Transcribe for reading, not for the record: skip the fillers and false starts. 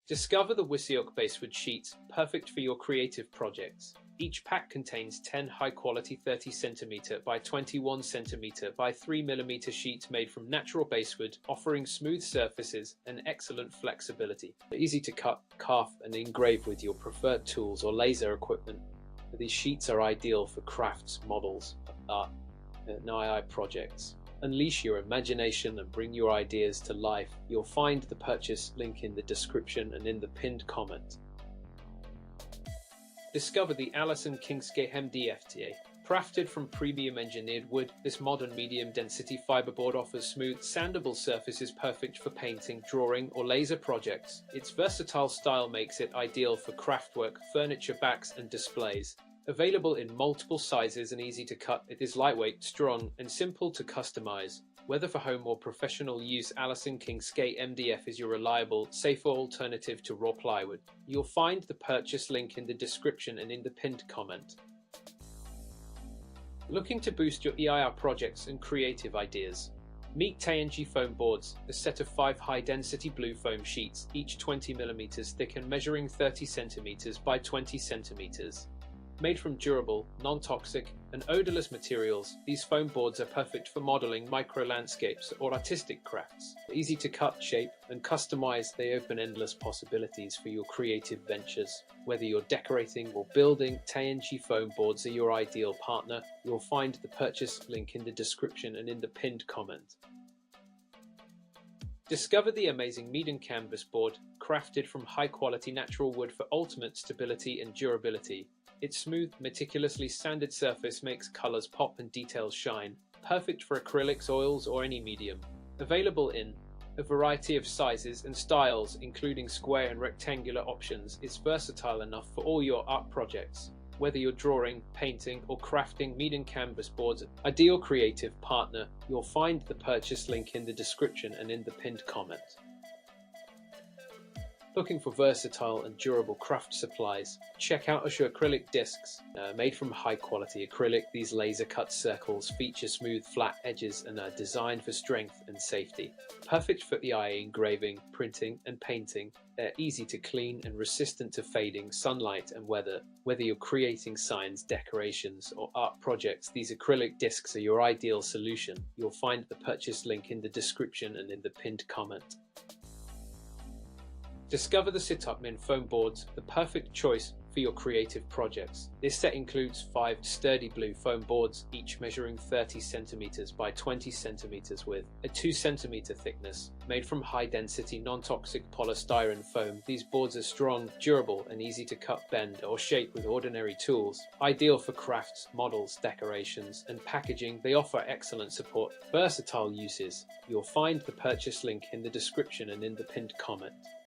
Discover the WISYOK Basswood sheets, perfect for your creative projects. Each pack contains 10 high-quality 30cm by 21cm by 3mm sheets made from natural basswood, offering smooth surfaces and excellent flexibility. They're easy to cut, carve, and engrave with your preferred tools or laser equipment. These sheets are ideal for crafts, models, art, and AI projects. Unleash your imagination and bring your ideas to life. You'll find the purchase link in the description and in the pinned comment. Discover the Alison Kingsgate MDF. Crafted from premium engineered wood, this modern medium density fiberboard offers smooth, sandable surfaces perfect for painting, drawing, or laser projects. Its versatile style makes it ideal for craftwork, furniture backs, and displays. Available in multiple sizes and easy to cut, it is lightweight, strong, and simple to customize. Whether for home or professional use, Alison Kingsgate MDF is your reliable, safer alternative to raw plywood. You'll find the purchase link in the description and in the pinned comment. Looking to boost your EIR projects and creative ideas? Meet TAIANJI foam boards, a set of 5 high-density blue foam sheets, each 20mm thick and measuring 30cm by 20cm. Made from durable, non-toxic, and odorless materials, these foam boards are perfect for modeling micro-landscapes or artistic crafts. Easy to cut, shape, and customize, they open endless possibilities for your creative ventures. Whether you're decorating or building, TAIANJI foam boards are your ideal partner. You'll find the purchase link in the description and in the pinned comment. Discover the amazing MEEDEN canvas board, crafted from high-quality natural wood for ultimate stability and durability. Its smooth, meticulously sanded surface makes colors pop and details shine, perfect for acrylics, oils, or any medium. Available in a variety of sizes and styles, including square and rectangular options, it's versatile enough for all your art projects. Whether you're drawing, painting, or crafting, MEEDEN canvas boards, ideal creative partner. You'll find the purchase link in the description and in the pinned comment. Looking for versatile and durable craft supplies? Check out Acrylic discs. Made from high-quality acrylic, these laser-cut circles feature smooth, flat edges and are designed for strength and safety. Perfect for EIA engraving, printing, and painting. They're easy to clean and resistant to fading, sunlight, and weather. Whether you're creating signs, decorations, or art projects, these acrylic discs are your ideal solution. You'll find the purchase link in the description and in the pinned comment. Discover the Sitarcmin foam boards, the perfect choice for your creative projects. This set includes 5 sturdy blue foam boards, each measuring 30cm by 20cm with a 2cm thickness. Made from high-density, non-toxic polystyrene foam, these boards are strong, durable, and easy to cut, bend, or shape with ordinary tools. Ideal for crafts, models, decorations, and packaging, they offer excellent support. Versatile uses. You'll find the purchase link in the description and in the pinned comment.